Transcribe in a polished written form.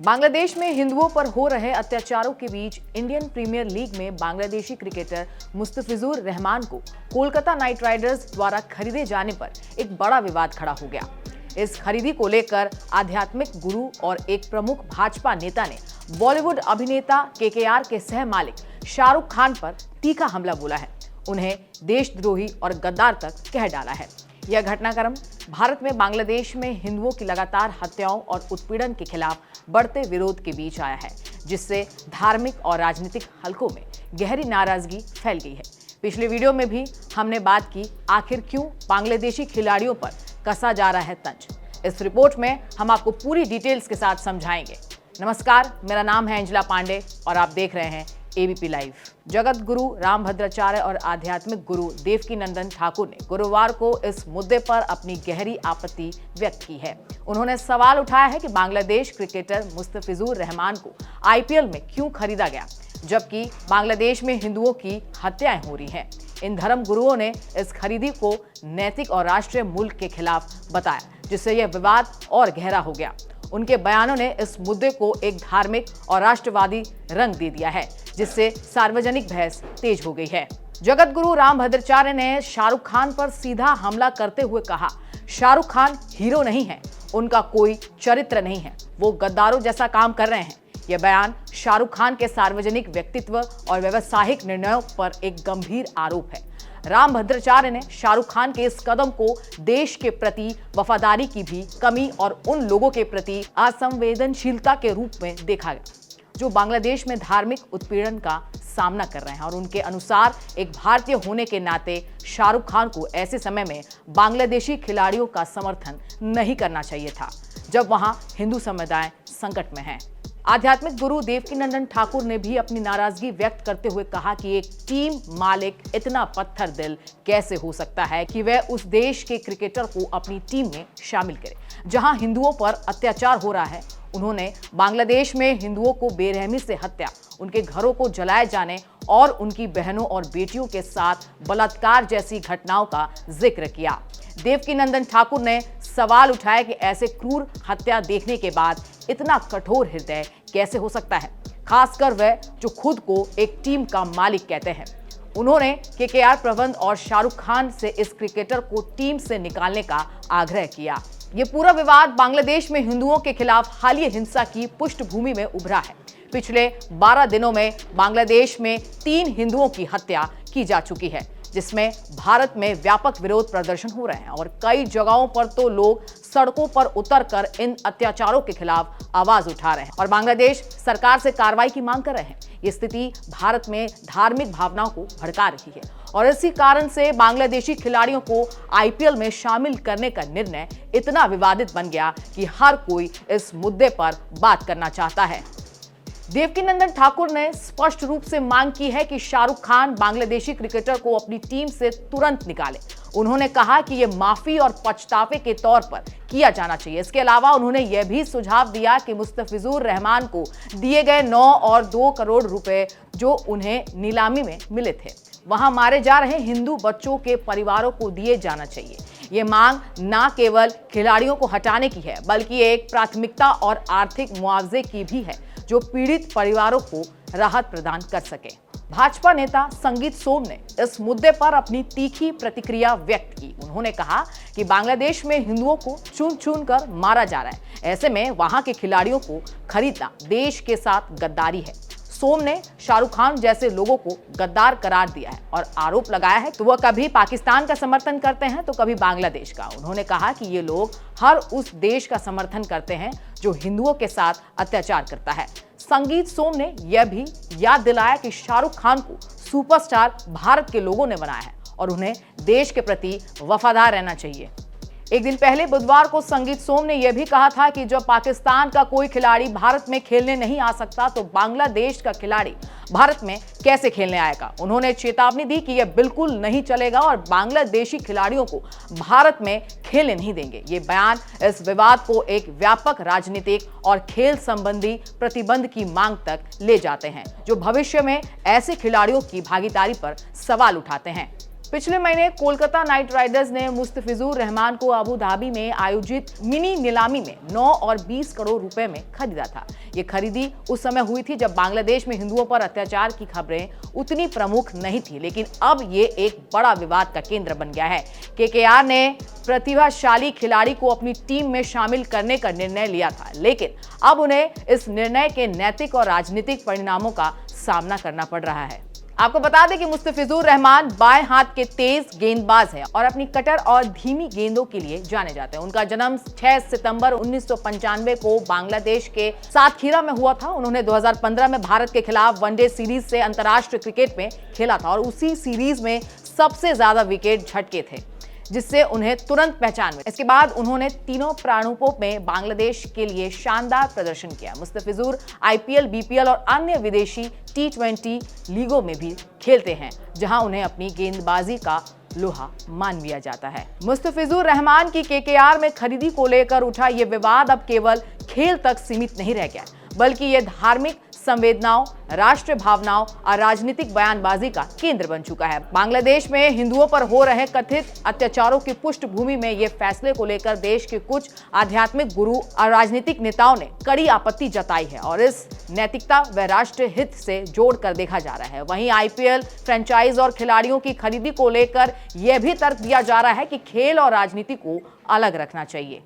बांग्लादेश में हिंदुओं पर हो रहे अत्याचारों के बीच इंडियन प्रीमियर लीग में बांग्लादेशी क्रिकेटर मुस्तफिजुर रहमान को कोलकाता नाइट राइडर्स द्वारा खरीदे जाने पर एक बड़ा विवाद खड़ा हो गया। इस खरीदी को लेकर आध्यात्मिक गुरु और एक प्रमुख भाजपा नेता ने बॉलीवुड अभिनेता केकेआर के सह मालिक शाहरुख खान पर तीखा हमला बोला है, उन्हें देशद्रोही और गद्दार तक कह डाला है। यह घटनाक्रम भारत में बांग्लादेश में हिंदुओं की लगातार हत्याओं और उत्पीड़न के खिलाफ बढ़ते विरोध के बीच आया है, जिससे धार्मिक और राजनीतिक हलकों में गहरी नाराजगी फैल गई है। पिछले वीडियो में भी हमने बात की आखिर क्यों बांग्लादेशी खिलाड़ियों पर कसा जा रहा है तंज। इस रिपोर्ट में हम आपको पूरी डिटेल्स के साथ समझाएंगे। नमस्कार, मेरा नाम है अंजला पांडे और आप देख रहे हैं एबीपी लाइव। जगत गुरु रामभद्राचार्य और आध्यात्मिक गुरु देवकीनंदन ठाकुर ने गुरुवार को इस मुद्दे पर अपनी गहरी आपत्ति व्यक्त की है। उन्होंने सवाल उठाया है कि बांग्लादेश क्रिकेटर मुस्तफिजुर रहमान को आईपीएल में क्यों खरीदा गया, जबकि बांग्लादेश में हिंदुओं की हत्याएं हो रही हैं। इन धर्म गुरुओं ने इस खरीदी को नैतिक और राष्ट्रीय मूल्य के खिलाफ बताया, जिससे यह विवाद और गहरा हो गया। उनके बयानों ने इस मुद्दे को एक धार्मिक और राष्ट्रवादी रंग दे दिया है, जिससे सार्वजनिक बहस तेज हो गई है। जगत गुरु रामभद्राचार्य ने शाहरुख खान पर सीधा हमला करते हुए कहा, शाहरुख खान हीरो नहीं है, उनका कोई चरित्र नहीं है, वो गद्दारों जैसा काम कर रहे हैं। यह बयान शाहरुख खान के सार्वजनिक व्यक्तित्व और व्यवसायिक निर्णयों पर एक गंभीर आरोप है। रामभद्राचार्य ने शाहरुख खान के इस कदम को देश के प्रति वफादारी की भी कमी और उन लोगों के प्रति असंवेदनशीलता के रूप में देखा गया जो बांग्लादेश में धार्मिक उत्पीड़न का सामना कर रहे हैं। और उनके अनुसार एक भारतीय होने के नाते शाहरुख खान को ऐसे समय में बांग्लादेशी खिलाड़ियों का समर्थन नहीं करना चाहिए था, जब वहां हिंदू समुदाय संकट में है। आध्यात्मिक गुरु देवकीनंदन ठाकुर ने भी अपनी नाराजगी व्यक्त करते हुए कहा कि एक टीम मालिक इतना पत्थर दिल कैसे हो सकता है कि वह उस देश के क्रिकेटर को अपनी टीम में शामिल करे जहां हिंदुओं पर अत्याचार हो रहा है। उन्होंने बांग्लादेश में हिंदुओं को बेरहमी से हत्या, उनके घरों को जलाए जाने और उनकी बहनों और बेटियों के साथ बलात्कार जैसी घटनाओं का जिक्र किया। देवकीनंदन ठाकुर ने सवाल उठाया कि ऐसे क्रूर हत्या देखने के बाद इतना कठोर हृदय कैसे हो सकता है, खासकर वह जो खुद को एक टीम का मालिक कहते हैं। उन्होंने केकेआर प्रबंध और शाहरुख खान से इस क्रिकेटर को टीम से निकालने का आग्रह किया। ये पूरा विवाद बांग्लादेश में हिंदुओं के खिलाफ हालिया हिंसा की पृष्ठभूमि में उभरा है। पिछले 12 दिनों में बांग्लादेश में 3 हिंदुओं की हत्या की जा चुकी है, जिसमें भारत में व्यापक विरोध प्रदर्शन हो रहे हैं और कई जगहों पर तो लोग सड़कों पर उतरकर इन अत्याचारों के खिलाफ आवाज उठा रहे हैं और बांग्लादेश सरकार से कार्रवाई की मांग कर रहे हैं। ये स्थिति भारत में धार्मिक भावनाओं को भड़का रही है और इसी कारण से बांग्लादेशी खिलाड़ियों को आईपीएल में शामिल करने का निर्णय इतना विवादित बन गया कि हर कोई इस मुद्दे पर बात करना चाहता है। देवकीनंदन ठाकुर ने स्पष्ट रूप से मांग की है कि शाहरुख खान बांग्लादेशी क्रिकेटर को अपनी टीम से तुरंत निकाले। उन्होंने कहा कि यह माफी और पछतावे के तौर पर किया जाना चाहिए। इसके अलावा उन्होंने यह भी सुझाव दिया कि मुस्तफिजुर रहमान को दिए गए 9 और 2 करोड़ रुपए जो उन्हें नीलामी में मिले थे, वहां मारे जा रहे हिंदू बच्चों के परिवारों को दिए जाना चाहिए। ये मांग न केवल खिलाड़ियों को हटाने की है, बल्कि एक प्राथमिकता और आर्थिक मुआवजे की भी है जो पीड़ित परिवारों को राहत प्रदान कर सके। भाजपा नेता संगीत सोम ने इस मुद्दे पर अपनी तीखी प्रतिक्रिया व्यक्त की। उन्होंने कहा कि बांग्लादेश में हिंदुओं को चुन चुन कर मारा जा रहा है, ऐसे में वहां के खिलाड़ियों को खरीदना देश के साथ गद्दारी है। सोम ने शाहरुख खान जैसे लोगों को गद्दार करार दिया है और आरोप लगाया है कि वह कभी पाकिस्तान का समर्थन करते हैं तो कभी बांग्लादेश का। उन्होंने कहा कि ये लोग हर उस देश का समर्थन करते हैं जो हिंदुओं के साथ अत्याचार करता है। संगीत सोम ने यह भी याद दिलाया कि शाहरुख खान को सुपरस्टार भारत के लोगों ने बनाया है और उन्हें देश के प्रति वफादार रहना चाहिए। एक दिन पहले बुधवार को संगीत सोम ने यह भी कहा था कि जब पाकिस्तान का कोई खिलाड़ी भारत में खेलने नहीं आ सकता तो बांग्लादेश का खिलाड़ी भारत में कैसे खेलने आएगा। उन्होंने चेतावनी दी कि यह बिल्कुल नहीं चलेगा और बांग्लादेशी खिलाड़ियों को भारत में खेलने नहीं देंगे। ये बयान इस विवाद को एक व्यापक राजनीतिक और खेल संबंधी प्रतिबंध की मांग तक ले जाते हैं, जो भविष्य में ऐसे खिलाड़ियों की भागीदारी पर सवाल उठाते हैं। पिछले महीने कोलकाता नाइट राइडर्स ने मुस्तफिजुर रहमान को अबू धाबी में आयोजित मिनी नीलामी में 9 और 20 करोड़ रुपए में खरीदा था। ये खरीदी उस समय हुई थी जब बांग्लादेश में हिंदुओं पर अत्याचार की खबरें उतनी प्रमुख नहीं थी, लेकिन अब ये एक बड़ा विवाद का केंद्र बन गया है। केकेआर ने प्रतिभाशाली खिलाड़ी को अपनी टीम में शामिल करने का निर्णय लिया था, लेकिन अब उन्हें इस निर्णय के नैतिक और राजनीतिक परिणामों का सामना करना पड़ रहा है। आपको बता दें कि मुस्तफिजुर रहमान बाएं हाथ के तेज गेंदबाज हैं और अपनी कटर और धीमी गेंदों के लिए जाने जाते हैं। उनका जन्म 6 सितंबर 1995 को बांग्लादेश के सातखीरा में हुआ था। उन्होंने 2015 में भारत के खिलाफ वनडे सीरीज से अंतर्राष्ट्रीय क्रिकेट में खेला था और उसी सीरीज में सबसे ज्यादा विकेट झटके थे, जिससे उन्हें तुरंत पहचान मिली। इसके बाद उन्होंने तीनों प्रारूपों में बांग्लादेश के लिए शानदार प्रदर्शन किया। मुस्तफिजुर आईपीएल, बीपीएल और अन्य विदेशी T20 लीगों में भी खेलते हैं, जहां उन्हें अपनी गेंदबाजी का लोहा मान लिया जाता है। मुस्तफिजुर रहमान की केकेआर में खरीदी को लेकर उठा ये विवाद अब केवल खेल तक सीमित नहीं रह गया, बल्कि ये धार्मिक संवेदनाओं, राष्ट्रीय भावनाओं और राजनीतिक बयानबाजी का केंद्र बन चुका है। बांग्लादेश में हिंदुओं पर हो रहे कथित अत्याचारों की पृष्ठभूमि में ये फैसले को लेकर देश के कुछ आध्यात्मिक गुरु और राजनीतिक नेताओं ने कड़ी आपत्ति जताई है और इस नैतिकता व राष्ट्रीय हित से जोड़कर देखा जा रहा है। वहीं आईपीएल फ्रेंचाइज और खिलाड़ियों की खरीदी को लेकर यह भी तर्क दिया जा रहा है कि खेल और राजनीति को अलग रखना चाहिए।